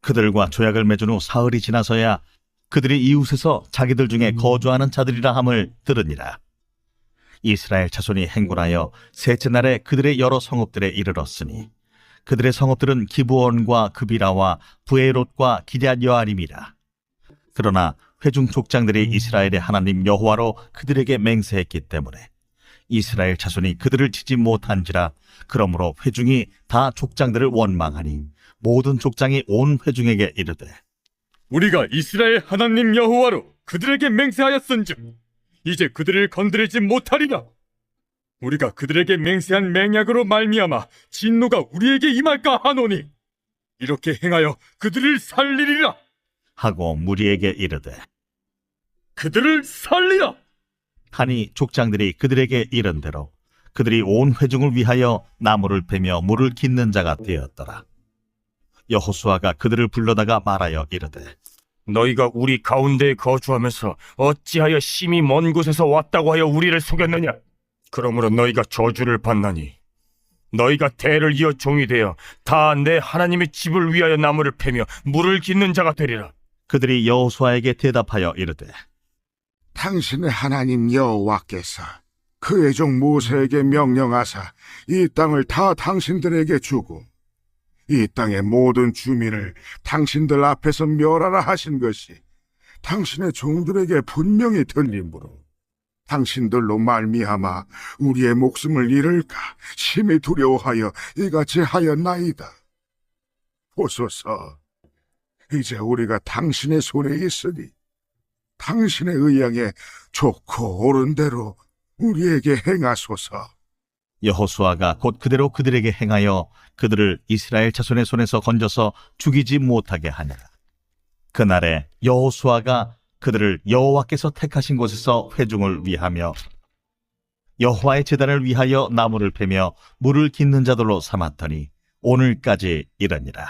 그들과 조약을 맺은 후 사흘이 지나서야 그들이 이웃에서 자기들 중에 거주하는 자들이라 함을 들으니라. 이스라엘 자손이 행군하여 셋째 날에 그들의 여러 성읍들에 이르렀으니 그들의 성읍들은 기브온과 그비라와 부에롯과 기럇 여아림이라. 그러나 회중 족장들이 이스라엘의 하나님 여호와로 그들에게 맹세했기 때문에 이스라엘 자손이 그들을 치지 못한지라. 그러므로 회중이 다 족장들을 원망하니 모든 족장이 온 회중에게 이르되, 우리가 이스라엘 하나님 여호와로 그들에게 맹세하였은즉 이제 그들을 건드리지 못하리라. 우리가 그들에게 맹세한 맹약으로 말미암아 진노가 우리에게 임할까 하노니 이렇게 행하여 그들을 살리리라 하고 무리에게 이르되 그들을 살리라. 하니 족장들이 그들에게 이른 대로 그들이 온 회중을 위하여 나무를 베며 물을 깃는 자가 되었더라. 여호수아가 그들을 불러다가 말하여 이르되, 너희가 우리 가운데에 거주하면서 어찌하여 심히 먼 곳에서 왔다고 하여 우리를 속였느냐? 그러므로 너희가 저주를 받나니 너희가 대를 이어 종이 되어 다 내 하나님의 집을 위하여 나무를 패며 물을 깃는 자가 되리라. 그들이 여호수아에게 대답하여 이르되, 당신의 하나님 여호와께서 그의 종 모세에게 명령하사 이 땅을 다 당신들에게 주고 이 땅의 모든 주민을 당신들 앞에서 멸하라 하신 것이 당신의 종들에게 분명히 들림으로 당신들로 말미암아 우리의 목숨을 잃을까 심히 두려워하여 이같이 하였나이다. 보소서, 이제 우리가 당신의 손에 있으니 당신의 의향에 좋고 옳은 대로 우리에게 행하소서. 여호수아가 곧 그대로 그들에게 행하여 그들을 이스라엘 자손의 손에서 건져서 죽이지 못하게 하니라. 그날에 여호수아가 그들을 여호와께서 택하신 곳에서 회중을 위하며 여호와의 제단을 위하여 나무를 패며 물을 깃는 자들로 삼았더니 오늘까지 이르니라.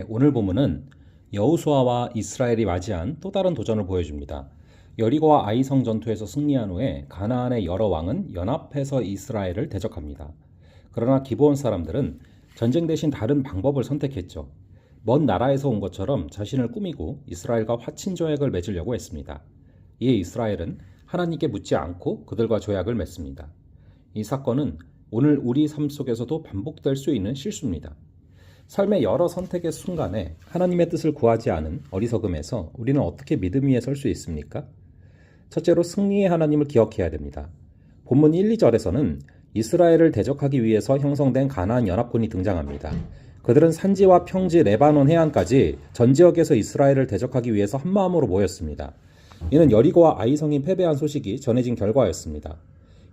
오늘 본문은 여호수아와 이스라엘이 맞이한 또 다른 도전을 보여줍니다. 여리고와 아이성 전투에서 승리한 후에 가나안의 여러 왕은 연합해서 이스라엘을 대적합니다. 그러나 기브온 사람들은 전쟁 대신 다른 방법을 선택했죠. 먼 나라에서 온 것처럼 자신을 꾸미고 이스라엘과 화친 조약을 맺으려고 했습니다. 이에 이스라엘은 하나님께 묻지 않고 그들과 조약을 맺습니다. 이 사건은 오늘 우리 삶 속에서도 반복될 수 있는 실수입니다. 삶의 여러 선택의 순간에 하나님의 뜻을 구하지 않은 어리석음에서 우리는 어떻게 믿음 위에 설 수 있습니까? 첫째로 승리의 하나님을 기억해야 됩니다. 본문 1, 2절에서는 이스라엘을 대적하기 위해서 형성된 가나안 연합군이 등장합니다. 그들은 산지와 평지, 레바논 해안까지 전 지역에서 이스라엘을 대적하기 위해서 한마음으로 모였습니다. 이는 여리고와 아이성이 패배한 소식이 전해진 결과였습니다.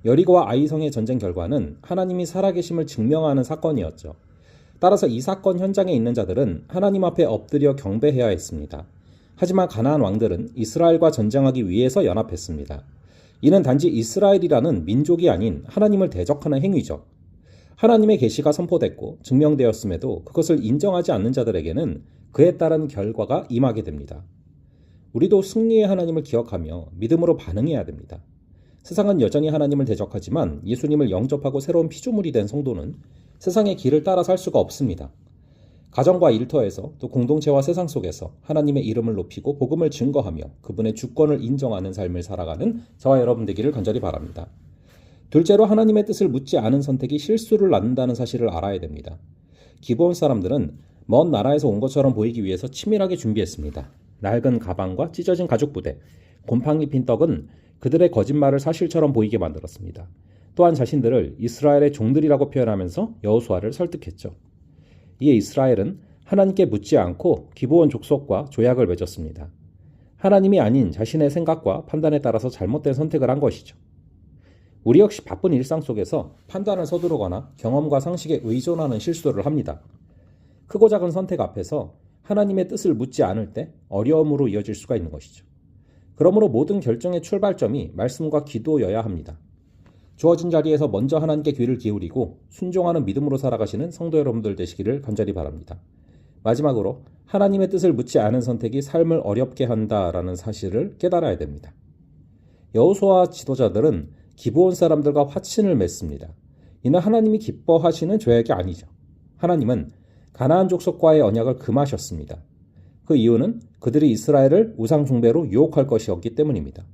여리고와 아이성의 전쟁 결과는 하나님이 살아계심을 증명하는 사건이었죠. 따라서 이 사건 현장에 있는 자들은 하나님 앞에 엎드려 경배해야 했습니다. 하지만 가나안 왕들은 이스라엘과 전쟁하기 위해서 연합했습니다. 이는 단지 이스라엘이라는 민족이 아닌 하나님을 대적하는 행위죠. 하나님의 계시가 선포됐고 증명되었음에도 그것을 인정하지 않는 자들에게는 그에 따른 결과가 임하게 됩니다. 우리도 승리의 하나님을 기억하며 믿음으로 반응해야 됩니다. 세상은 여전히 하나님을 대적하지만 예수님을 영접하고 새로운 피조물이 된 성도는 세상의 길을 따라 살 수가 없습니다. 가정과 일터에서 또 공동체와 세상 속에서 하나님의 이름을 높이고 복음을 증거하며 그분의 주권을 인정하는 삶을 살아가는 저와 여러분 되기를 간절히 바랍니다. 둘째로 하나님의 뜻을 묻지 않은 선택이 실수를 낳는다는 사실을 알아야 됩니다. 기브온 사람들은 먼 나라에서 온 것처럼 보이기 위해서 치밀하게 준비했습니다. 낡은 가방과 찢어진 가죽 부대, 곰팡이 핀 떡은 그들의 거짓말을 사실처럼 보이게 만들었습니다. 또한 자신들을 이스라엘의 종들이라고 표현하면서 여호수아를 설득했죠. 이에 이스라엘은 하나님께 묻지 않고 기브온 족속과 조약을 맺었습니다. 하나님이 아닌 자신의 생각과 판단에 따라서 잘못된 선택을 한 것이죠. 우리 역시 바쁜 일상 속에서 판단을 서두르거나 경험과 상식에 의존하는 실수를 합니다. 크고 작은 선택 앞에서 하나님의 뜻을 묻지 않을 때 어려움으로 이어질 수가 있는 것이죠. 그러므로 모든 결정의 출발점이 말씀과 기도여야 합니다. 주어진 자리에서 먼저 하나님께 귀를 기울이고 순종하는 믿음으로 살아가시는 성도 여러분들 되시기를 간절히 바랍니다. 마지막으로 하나님의 뜻을 묻지 않은 선택이 삶을 어렵게 한다라는 사실을 깨달아야 됩니다. 여호수아 지도자들은 기브온 사람들과 화친을 맺습니다. 이는 하나님이 기뻐하시는 조약이 아니죠. 하나님은 가나안 족속과의 언약을 금하셨습니다. 그 이유는 그들이 이스라엘을 우상 숭배로 유혹할 것이었기 때문입니다.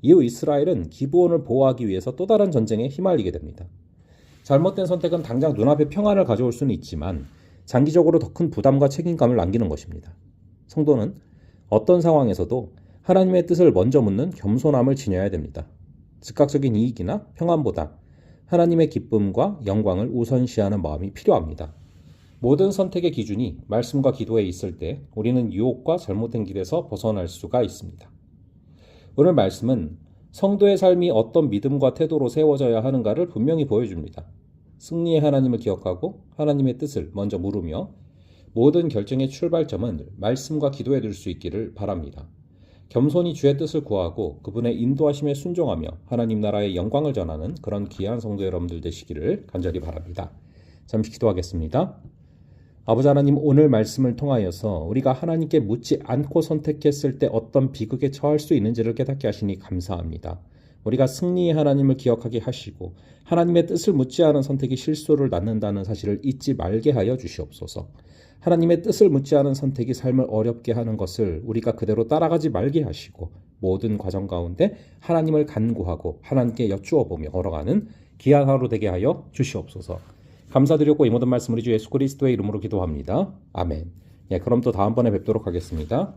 이후 이스라엘은 기브온을 보호하기 위해서 또 다른 전쟁에 휘말리게 됩니다. 잘못된 선택은 당장 눈앞에 평안을 가져올 수는 있지만 장기적으로 더 큰 부담과 책임감을 남기는 것입니다. 성도는 어떤 상황에서도 하나님의 뜻을 먼저 묻는 겸손함을 지녀야 됩니다. 즉각적인 이익이나 평안보다 하나님의 기쁨과 영광을 우선시하는 마음이 필요합니다. 모든 선택의 기준이 말씀과 기도에 있을 때 우리는 유혹과 잘못된 길에서 벗어날 수가 있습니다. 오늘 말씀은 성도의 삶이 어떤 믿음과 태도로 세워져야 하는가를 분명히 보여줍니다. 승리의 하나님을 기억하고 하나님의 뜻을 먼저 물으며 모든 결정의 출발점은 말씀과 기도에 둘 수 있기를 바랍니다. 겸손히 주의 뜻을 구하고 그분의 인도하심에 순종하며 하나님 나라의 영광을 전하는 그런 귀한 성도 여러분들 되시기를 간절히 바랍니다. 잠시 기도하겠습니다. 아버지 하나님, 오늘 말씀을 통하여서 우리가 하나님께 묻지 않고 선택했을 때 어떤 비극에 처할 수 있는지를 깨닫게 하시니 감사합니다. 우리가 승리의 하나님을 기억하게 하시고 하나님의 뜻을 묻지 않은 선택이 실수를 낳는다는 사실을 잊지 말게 하여 주시옵소서. 하나님의 뜻을 묻지 않은 선택이 삶을 어렵게 하는 것을 우리가 그대로 따라가지 말게 하시고 모든 과정 가운데 하나님을 간구하고 하나님께 여쭈어보며 걸어가는 귀한 하루 되게 하여 주시옵소서. 감사드렸고 이 모든 말씀 우리 주 예수 그리스도의 이름으로 기도합니다. 아멘. 그럼 또 다음번에 뵙도록 하겠습니다.